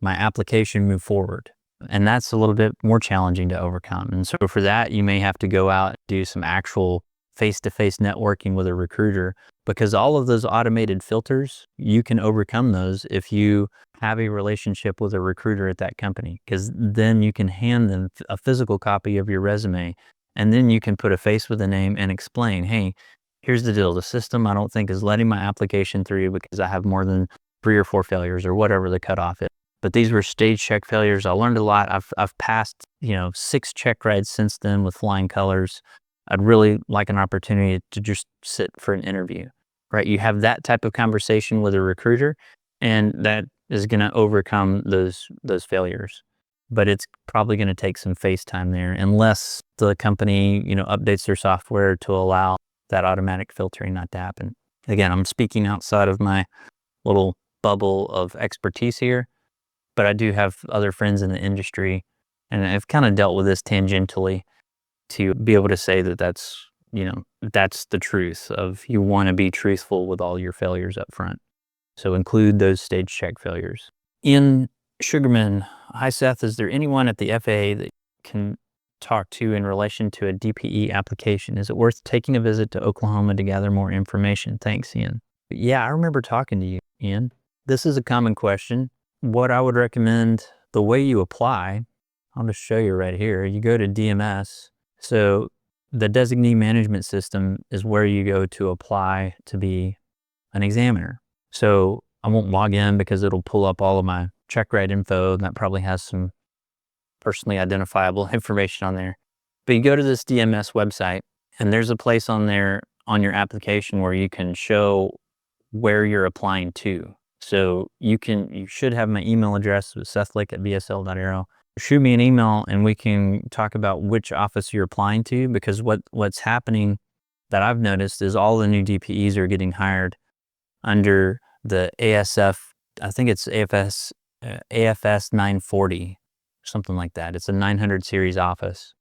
application move forward. And that's a little bit more challenging to overcome. And so for that, you may have to go out and do some actual face-to-face networking with a recruiter, because all of those automated filters, you can overcome those if you have a relationship with a recruiter at that company, because then you can hand them a physical copy of your resume, and then you can put a face with a name and explain, hey, here's the deal. The system, I don't think, is letting my application through because I have more than 3 or 4 failures or whatever the cutoff is. But these were stage check failures. I learned a lot. I've passed, 6 check rides since then with flying colors. I'd really like an opportunity to just sit for an interview, right? You have that type of conversation with a recruiter, and that is going to overcome those failures. But it's probably going to take some face time there, unless the company, updates their software to allow that automatic filtering not to happen. Again, I'm speaking outside of my little bubble of expertise here, but I do have other friends in the industry, and I've kind of dealt with this tangentially to be able to say that that's the truth of, you want to be truthful with all your failures up front. So include those stage check failures. Ian Sugarman, hi Seth, is there anyone at the FAA that can talk to in relation to a DPE application? Is it worth taking a visit to Oklahoma to gather more information? Thanks, Ian. Yeah, I remember talking to you, Ian. This is a common question. What I would recommend, the way you apply, I'll just show you right here. You go to DMS. So the designee management system is where you go to apply to be an examiner. So I won't log in because it'll pull up all of my check ride info, and that probably has some personally identifiable information on there. But you go to this DMS website, and there's a place on there on your application where you can show where you're applying to. So you should have my email address with Seth Lake at VSL.aero. Shoot me an email and we can talk about which office you're applying to, because what's happening that I've noticed is all the new DPEs are getting hired under the ASF, I think it's AFS 940, something like that. It's a 900 series office.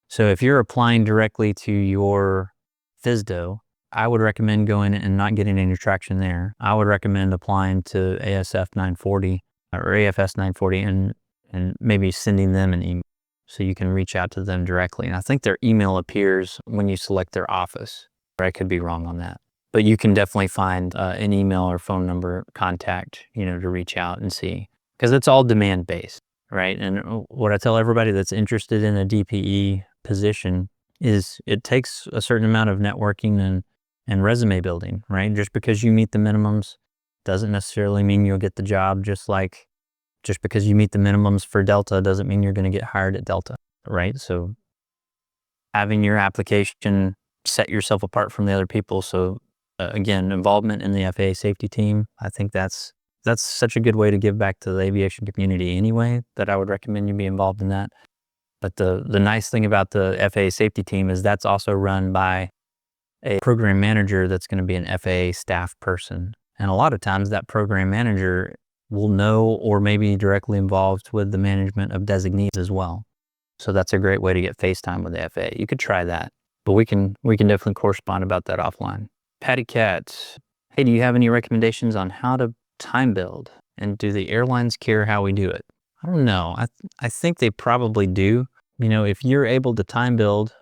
So if you're applying directly to your FSDO, I would recommend going and not getting any traction there. I would recommend applying to ASF 940 or AFS 940 and maybe sending them an email so you can reach out to them directly. And I think their email appears when you select their office, or I could be wrong on that. But you can definitely find an email or phone number contact, to reach out and see, because it's all demand based, right? And what I tell everybody that's interested in a DPE position is it takes a certain amount of networking and resume building, right? Just because you meet the minimums doesn't necessarily mean you'll get the job. Just because you meet the minimums for Delta doesn't mean you're going to get hired at Delta, right? So having your application set yourself apart from the other people. So again, involvement in the FAA safety team, I think that's such a good way to give back to the aviation community anyway, that I would recommend you be involved in that. But the nice thing about the FAA safety team is that's also run by a program manager that's going to be an FAA staff person. And a lot of times that program manager will know or maybe directly involved with the management of designees as well. So that's a great way to get FaceTime with the FAA. You could try that, but we can definitely correspond about that offline. Patty Cat, hey, do you have any recommendations on how to time build? And do the airlines care how we do it? I don't know. I think they probably do. You know, if you're able to time build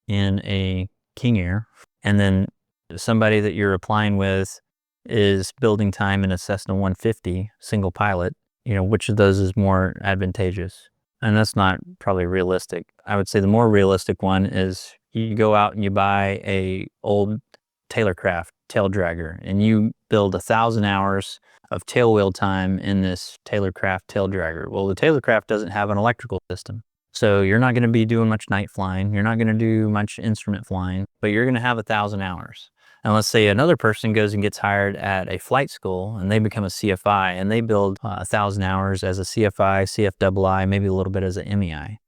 in a King Air, and then somebody that you're applying with is building time in a Cessna 150 single pilot, you know, which of those is more advantageous? And that's not probably realistic. I would say the more realistic one is you go out and you buy a old Taylorcraft tail dragger and you build 1,000 hours of tail wheel time in this Taylorcraft tail dragger. Well, the Taylorcraft doesn't have an electrical system. So you're not going to be doing much night flying. You're not going to do much instrument flying, but you're going to have 1,000 hours. And let's say another person goes and gets hired at a flight school and they become a CFI and they build 1,000 hours as a CFI, CFII, maybe a little bit as an MEI.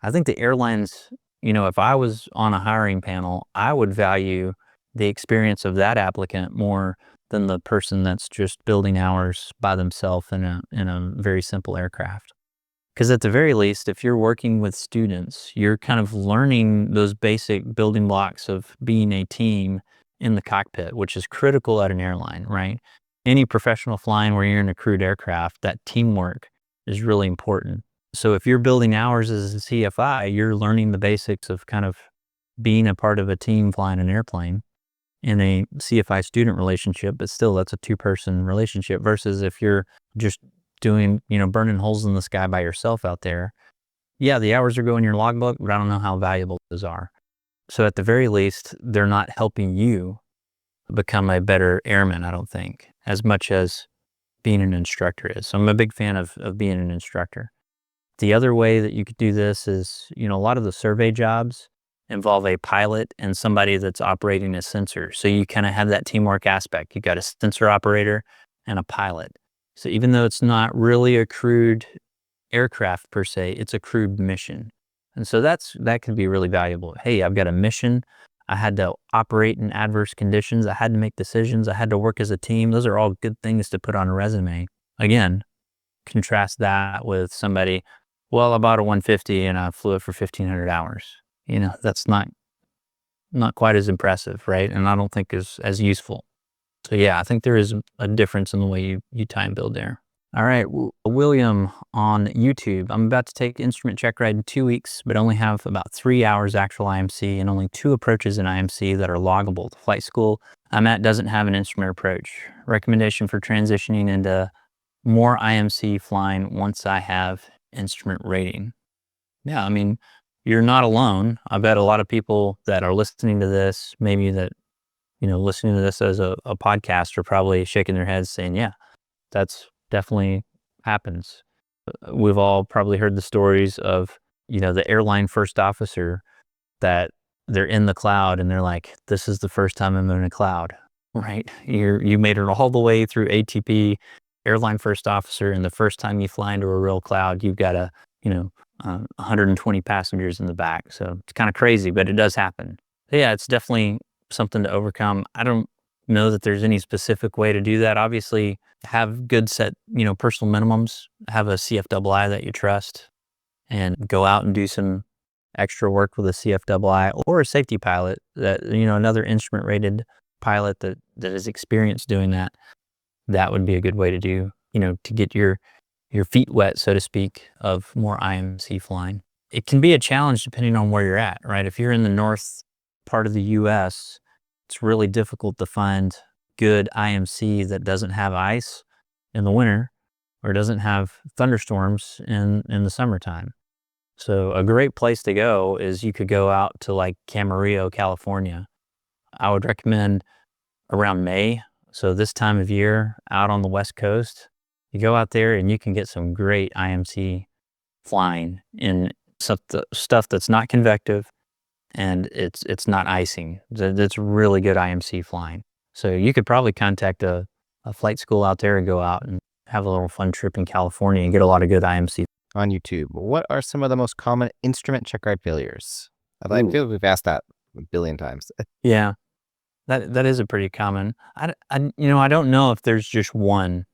I think the airlines, you know, if I was on a hiring panel, I would value the experience of that applicant more than the person that's just building hours by themselves in a very simple aircraft. Because at the very least, if you're working with students, you're kind of learning those basic building blocks of being a team in the cockpit, which is critical at an airline, right? Any professional flying where you're in a crewed aircraft, that teamwork is really important. So if you're building hours as a CFI, you're learning the basics of kind of being a part of a team flying an airplane in a CFI student relationship, but still that's a two-person relationship versus if you're just doing, you know, burning holes in the sky by yourself out there. Yeah, the hours are going in your logbook, but I don't know how valuable those are. So at the very least, they're not helping you become a better airman, I don't think, as much as being an instructor is. So I'm a big fan of being an instructor. The other way that you could do this is, you know, a lot of the survey jobs involve a pilot and somebody that's operating a sensor. So you kind of have that teamwork aspect. You got a sensor operator and a pilot. So even though it's not really a crewed aircraft per se, it's a crewed mission. And so that can be really valuable. Hey, I've got a mission. I had to operate in adverse conditions. I had to make decisions. I had to work as a team. Those are all good things to put on a resume. Again, contrast that with somebody, well, I bought a 150 and I flew it for 1,500 hours. You know, that's not quite as impressive, right? And I don't think is as useful. So yeah, I think there is a difference in the way you time build there. All right, William on YouTube. I'm about to take instrument check ride in 2 weeks, but only have about 3 hours actual IMC and only 2 approaches in IMC that are loggable. The flight school I'm at doesn't have an instrument approach. Recommendation for transitioning into more IMC flying once I have instrument rating. Yeah, I mean, you're not alone. I bet a lot of people that are listening to this, maybe that, you know, listening to this as a podcast are probably shaking their heads saying, yeah, that's definitely happens. We've all probably heard the stories of, you know, the airline first officer that they're in the cloud and they're like, this is the first time I'm in a cloud, right? You made it all the way through ATP, airline first officer, and the first time you fly into a real cloud, you've got 120 passengers in the back. So it's kind of crazy, but it does happen. So yeah, it's definitely something to overcome. I don't know that there's any specific way to do that. Obviously, have good set, personal minimums. Have a CFII that you trust, and go out and do some extra work with a CFII or a safety pilot that, another instrument rated pilot that is experienced doing that. That would be a good way to do, to get your feet wet, so to speak, of more IMC flying. It can be a challenge depending on where you're at, right? If you're in the north part of the US, it's really difficult to find good IMC that doesn't have ice in the winter or doesn't have thunderstorms in the summertime. So a great place to go is you could go out to like Camarillo, California. I would recommend around May. So this time of year out on the West Coast, you go out there and you can get some great IMC flying in stuff that's not convective and it's not icing. That's really good IMC flying. So you could probably contact a flight school out there and go out and have a little fun trip in California and get a lot of good IMC. On YouTube, what are some of the most common instrument check ride failures? I feel like we've asked that a billion times. Yeah. That is a pretty common. I don't know if there's just one,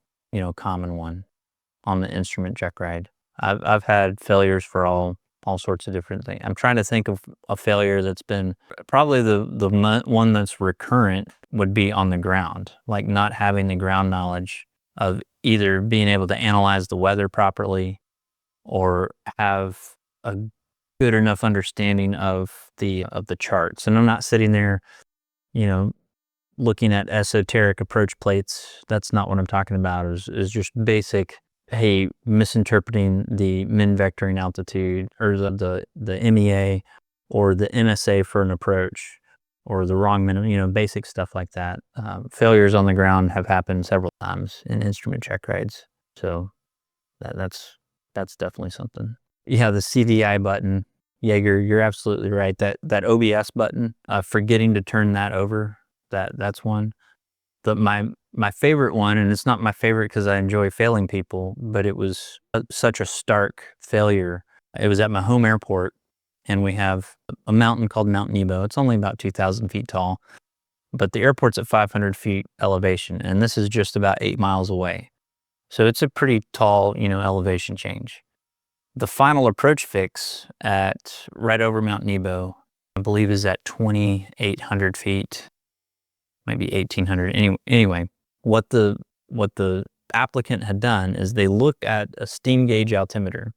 common one on the instrument check ride. I've had failures for all sorts of different things. I'm trying to think of a failure that's been probably the one that's recurrent would be on the ground, like not having the ground knowledge of either being able to analyze the weather properly or have a good enough understanding of the charts. And I'm not sitting there, looking at esoteric approach plates. That's not what I'm talking about. Is just basic, hey, misinterpreting the min vectoring altitude or the MEA or the MSA for an approach or the wrong minimum, basic stuff like that. Failures on the ground have happened several times in instrument check rides. So that's definitely something. Yeah, the CVI button. Yeah, you're absolutely right. That OBS button, forgetting to turn that over, that's one. My favorite one, and it's not my favorite because I enjoy failing people, but it was such a stark failure. It was at my home airport, and we have a mountain called Mount Nebo. It's only about 2,000 feet tall, but the airport's at 500 feet elevation, and this is just about 8 miles away. So it's a pretty tall, elevation change. The final approach fix at right over Mount Nebo, I believe, is at 2,800 feet, maybe 1,800. Anyway, what the applicant had done is they looked at a steam gauge altimeter,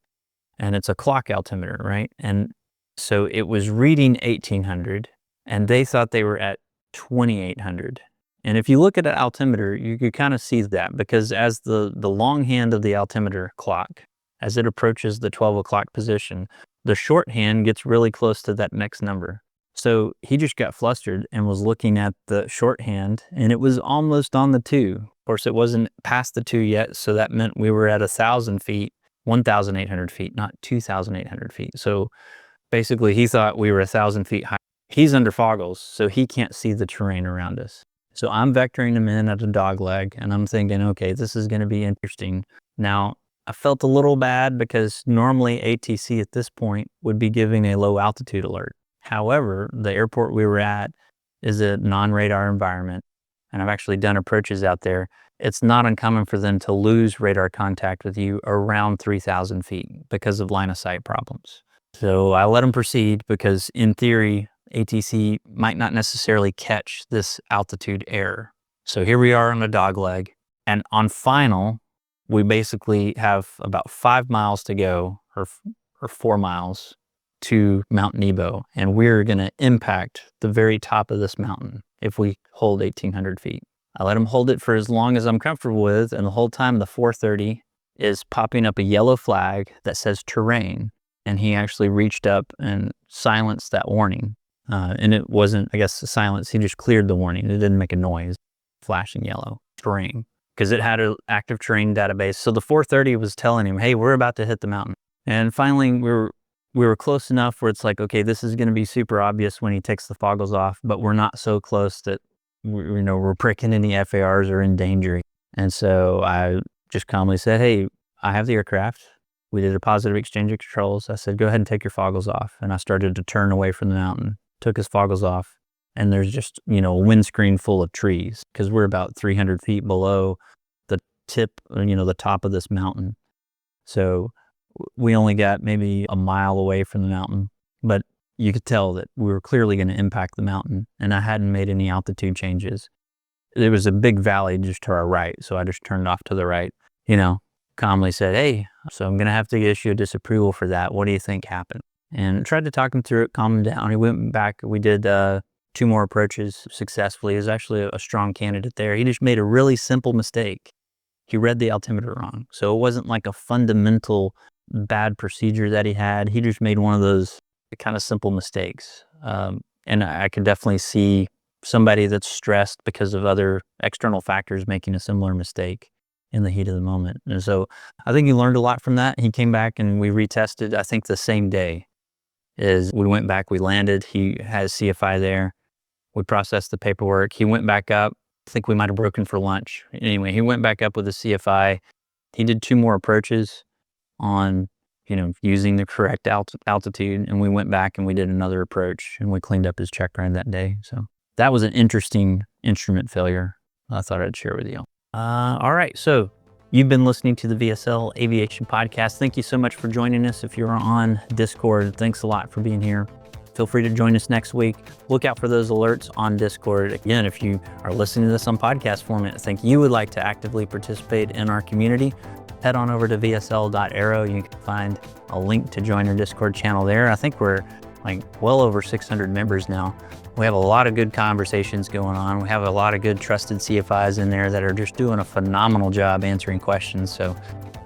and it's a clock altimeter, right? And so it was reading 1,800, and they thought they were at 2,800. And if you look at an altimeter, you could kind of see that, because as the long hand of the altimeter clock, as it approaches the 12 o'clock position, the shorthand gets really close to that next number. So he just got flustered and was looking at the shorthand, and it was almost on the 2. Of course, it wasn't past the 2 yet, so that meant we were at 1,000 feet, 1,800 feet, not 2,800 feet. So basically, he thought we were 1,000 feet high. He's under foggles, so he can't see the terrain around us. So I'm vectoring him in at a dog leg, and I'm thinking, okay, this is going to be interesting. Now, I felt a little bad because normally ATC at this point would be giving a low altitude alert. However, the airport we were at is a non-radar environment, and I've actually done approaches out there. It's not uncommon for them to lose radar contact with you around 3,000 feet because of line of sight problems. So I let them proceed because in theory, ATC might not necessarily catch this altitude error. So here we are on a dog leg, and on final, we basically have about 5 miles to go, or 4 miles to Mount Nebo, and we're going to impact the very top of this mountain if we hold 1,800 feet. I let him hold it for as long as I'm comfortable with, and the whole time the 430 is popping up a yellow flag that says terrain, and he actually reached up and silenced that warning. And it wasn't, I guess, a silence. He just cleared the warning. It didn't make a noise, flashing yellow, terrain, because it had an active terrain database. So the 430 was telling him, hey, we're about to hit the mountain. And finally, we were close enough where it's like, okay, this is going to be super obvious when he takes the foggles off, but we're not so close that we're pricking any FARs or endangering. And so I just calmly said, hey, I have the aircraft. We did a positive exchange of controls. I said, go ahead and take your foggles off. And I started to turn away from the mountain, took his foggles off, and there's just, a windscreen full of trees because we're about 300 feet below the tip, the top of this mountain. So we only got maybe a mile away from the mountain, but you could tell that we were clearly going to impact the mountain, and I hadn't made any altitude changes. There was a big valley just to our right, so I just turned off to the right, calmly said, hey, so I'm going to have to issue a disapproval for that. What do you think happened? And tried to talk him through it, calm him down. He went back. We did 2 more approaches successfully. He was actually a strong candidate there. He just made a really simple mistake. He read the altimeter wrong. So it wasn't like a fundamental bad procedure that he had. He just made one of those kind of simple mistakes. And I could definitely see somebody that's stressed because of other external factors making a similar mistake in the heat of the moment. And so I think he learned a lot from that. He came back and we retested, I think the same day is we went back, we landed. He has CFI there. We processed the paperwork. He went back up. I think we might have broken for lunch. Anyway, he went back up with a CFI. He did 2 more approaches on, using the correct altitude. And we went back and we did another approach and we cleaned up his check ride that day. So that was an interesting instrument failure I thought I'd share with you. All right, so you've been listening to the VSL Aviation Podcast. Thank you so much for joining us. If you're on Discord, thanks a lot for being here. Feel free to join us next week. Look out for those alerts on Discord. Again, if you are listening to this on podcast format, I think you would like to actively participate in our community, head on over to vsl.aero. You can find a link to join our Discord channel there. I think we're like well over 600 members now. We have a lot of good conversations going on. We have a lot of good trusted CFIs in there that are just doing a phenomenal job answering questions. So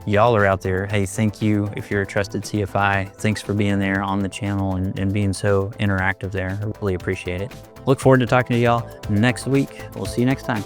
y'all are out there. Hey, thank you. If you're a trusted CFI, thanks for being there on the channel and being so interactive there. I really appreciate it. Look forward to talking to y'all next week. We'll see you next time.